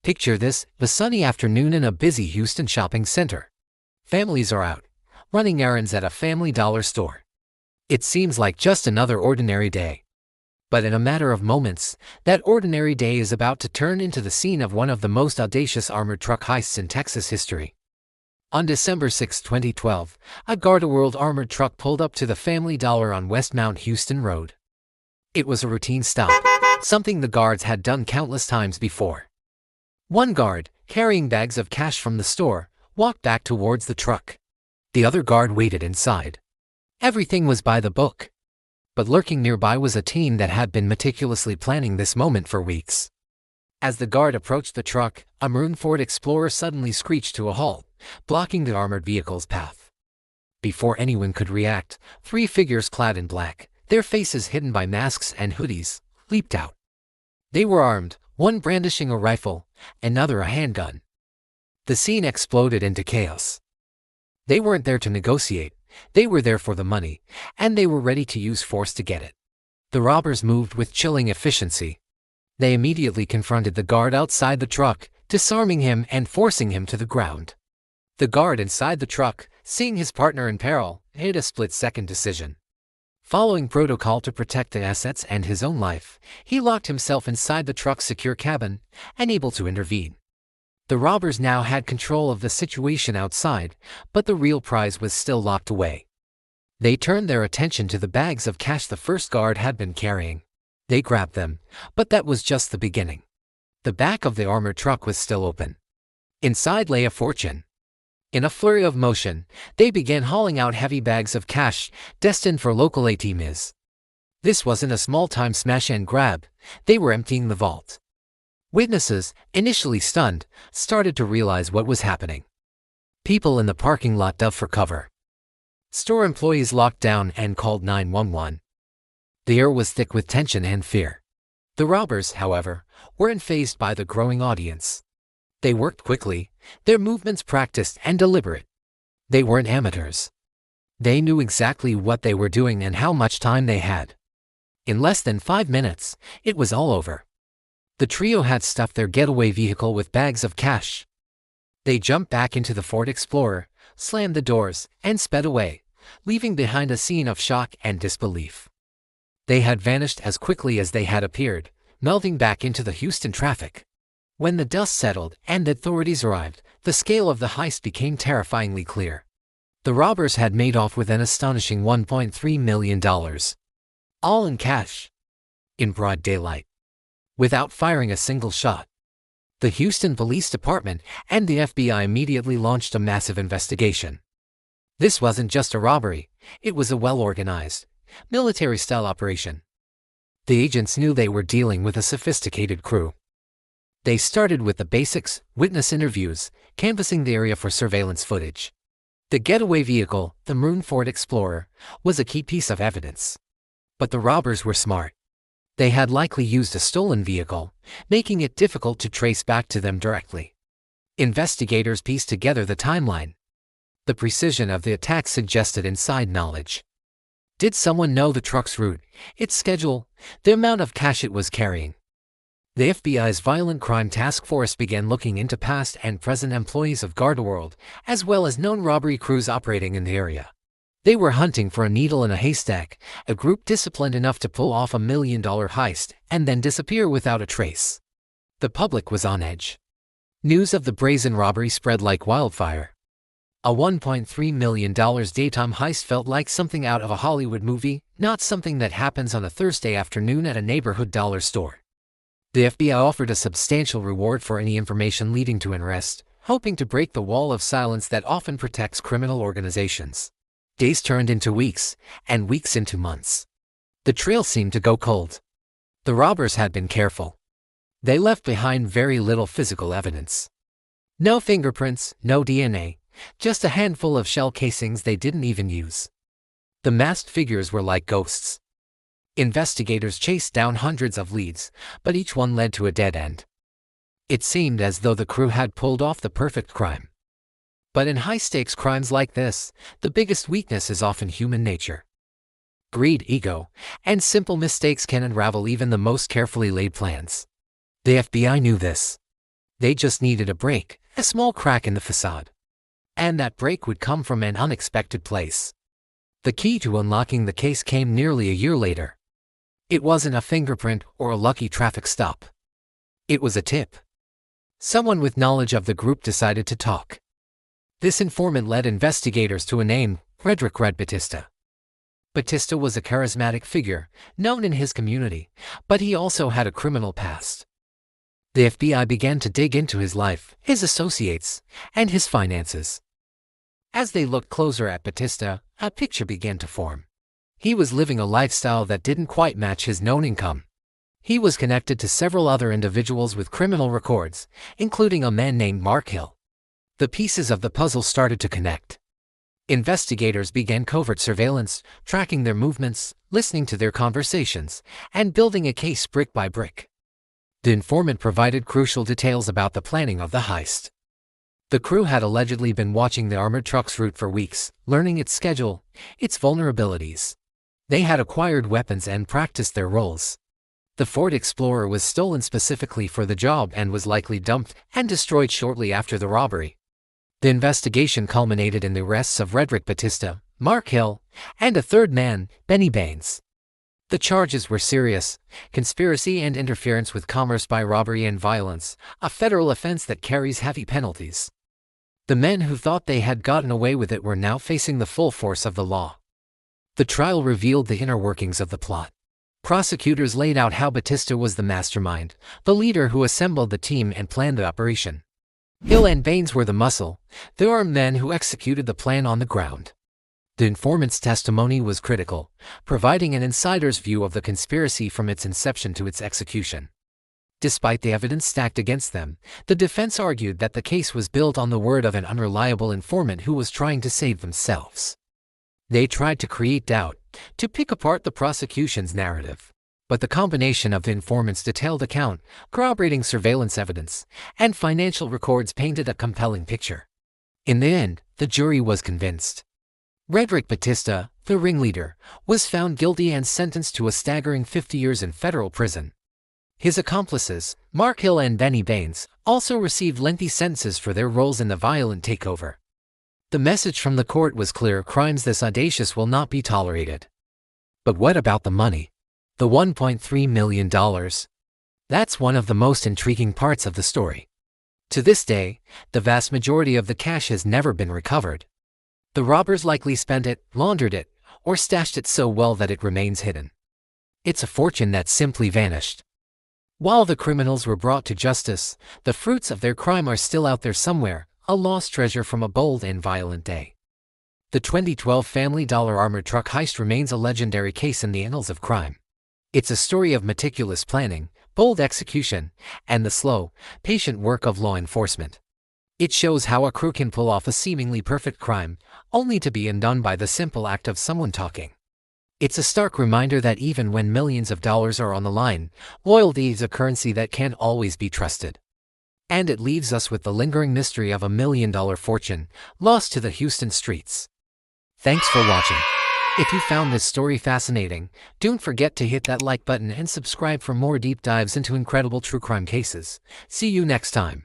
Picture this, a sunny afternoon in a busy Houston shopping center. Families are out, running errands at a family dollar store. It seems like just another ordinary day. But in a matter of moments, that ordinary day is about to turn into the scene of one of the most audacious armored truck heists in Texas history. On December 6, 2012, a Gardaworld armored truck pulled up to the Family Dollar on West Mount Houston Road. It was a routine stop, something the guards had done countless times before. One guard, carrying bags of cash from the store, walked back towards the truck. The other guard waited inside. Everything was by the book. But lurking nearby was a team that had been meticulously planning this moment for weeks. As the guard approached the truck, a maroon Ford Explorer suddenly screeched to a halt, blocking the armored vehicle's path. Before anyone could react, three figures clad in black, their faces hidden by masks and hoodies, leaped out. They were armed, one brandishing a rifle, another a handgun. The scene exploded into chaos. They weren't there to negotiate, they were there for the money, and they were ready to use force to get it. The robbers moved with chilling efficiency. They immediately confronted the guard outside the truck, disarming him and forcing him to the ground. The guard inside the truck, seeing his partner in peril, made a split-second decision. Following protocol to protect the assets and his own life, he locked himself inside the truck's secure cabin, unable to intervene. The robbers now had control of the situation outside, but the real prize was still locked away. They turned their attention to the bags of cash the first guard had been carrying. They grabbed them, but that was just the beginning. The back of the armored truck was still open. Inside lay a fortune. In a flurry of motion, they began hauling out heavy bags of cash, destined for local ATMs. This wasn't a small-time smash and grab, they were emptying the vault. Witnesses, initially stunned, started to realize what was happening. People in the parking lot dove for cover. Store employees locked down and called 911. The air was thick with tension and fear. The robbers, however, weren't fazed by the growing audience. They worked quickly, their movements practiced and deliberate. They weren't amateurs. They knew exactly what they were doing and how much time they had. In less than 5 minutes, it was all over. The trio had stuffed their getaway vehicle with bags of cash. They jumped back into the Ford Explorer, slammed the doors, and sped away, leaving behind a scene of shock and disbelief. They had vanished as quickly as they had appeared, melting back into the Houston traffic. When the dust settled and the authorities arrived, the scale of the heist became terrifyingly clear. The robbers had made off with an astonishing $1.3 million. All in cash. In broad daylight. Without firing a single shot. The Houston Police Department and the FBI immediately launched a massive investigation. This wasn't just a robbery, it was a well-organized, military-style operation. The agents knew they were dealing with a sophisticated crew. They started with the basics, witness interviews, canvassing the area for surveillance footage. The getaway vehicle, the maroon Ford Explorer, was a key piece of evidence. But the robbers were smart. They had likely used a stolen vehicle, making it difficult to trace back to them directly. Investigators pieced together the timeline. The precision of the attack suggested inside knowledge. Did someone know the truck's route, its schedule, the amount of cash it was carrying? The FBI's Violent Crime Task Force began looking into past and present employees of Gardaworld, as well as known robbery crews operating in the area. They were hunting for a needle in a haystack, a group disciplined enough to pull off $1 million heist and then disappear without a trace. The public was on edge. News of the brazen robbery spread like wildfire. A $1.3 million daytime heist felt like something out of a Hollywood movie, not something that happens on a Thursday afternoon at a neighborhood dollar store. The FBI offered a substantial reward for any information leading to an arrest, hoping to break the wall of silence that often protects criminal organizations. Days turned into weeks, and weeks into months. The trail seemed to go cold. The robbers had been careful. They left behind very little physical evidence. No fingerprints, no DNA, just a handful of shell casings they didn't even use. The masked figures were like ghosts. Investigators chased down hundreds of leads, but each one led to a dead end. It seemed as though the crew had pulled off the perfect crime. But in high-stakes crimes like this, the biggest weakness is often human nature. Greed, ego, and simple mistakes can unravel even the most carefully laid plans. The FBI knew this. They just needed a break, a small crack in the facade. And that break would come from an unexpected place. The key to unlocking the case came nearly a year later. It wasn't a fingerprint or a lucky traffic stop. It was a tip. Someone with knowledge of the group decided to talk. This informant led investigators to a name, Frederick "Red" Batista. Batista was a charismatic figure, known in his community, but he also had a criminal past. The FBI began to dig into his life, his associates, and his finances. As they looked closer at Batista, a picture began to form. He was living a lifestyle that didn't quite match his known income. He was connected to several other individuals with criminal records, including a man named Mark Hill. The pieces of the puzzle started to connect. Investigators began covert surveillance, tracking their movements, listening to their conversations, and building a case brick by brick. The informant provided crucial details about the planning of the heist. The crew had allegedly been watching the armored truck's route for weeks, learning its schedule, its vulnerabilities. They had acquired weapons and practiced their roles. The Ford Explorer was stolen specifically for the job and was likely dumped and destroyed shortly after the robbery. The investigation culminated in the arrests of Frederick Batista, Mark Hill, and a third man, Benny Baines. The charges were serious: conspiracy and interference with commerce by robbery and violence, a federal offense that carries heavy penalties. The men who thought they had gotten away with it were now facing the full force of the law. The trial revealed the inner workings of the plot. Prosecutors laid out how Batista was the mastermind, the leader who assembled the team and planned the operation. Hill and Baines were the muscle, the armed men who executed the plan on the ground. The informant's testimony was critical, providing an insider's view of the conspiracy from its inception to its execution. Despite the evidence stacked against them, the defense argued that the case was built on the word of an unreliable informant who was trying to save themselves. They tried to create doubt, to pick apart the prosecution's narrative. But the combination of the informant's detailed account, corroborating surveillance evidence, and financial records painted a compelling picture. In the end, the jury was convinced. Frederick Batista, the ringleader, was found guilty and sentenced to a staggering 50 years in federal prison. His accomplices, Mark Hill and Benny Baines, also received lengthy sentences for their roles in the violent takeover. The message from the court was clear: crimes this audacious will not be tolerated. But what about the money? The $1.3 million. That's one of the most intriguing parts of the story. To this day, the vast majority of the cash has never been recovered. The robbers likely spent it, laundered it, or stashed it so well that it remains hidden. It's a fortune that simply vanished. While the criminals were brought to justice, the fruits of their crime are still out there somewhere, a lost treasure from a bold and violent day. The 2012 Family Dollar armored truck heist remains a legendary case in the annals of crime. It's a story of meticulous planning, bold execution, and the slow, patient work of law enforcement. It shows how a crew can pull off a seemingly perfect crime, only to be undone by the simple act of someone talking. It's a stark reminder that even when millions of dollars are on the line, loyalty is a currency that can't always be trusted. And it leaves us with the lingering mystery of $1 million fortune, lost to the Houston streets. Thanks for watching. If you found this story fascinating, don't forget to hit that like button and subscribe for more deep dives into incredible true crime cases. See you next time.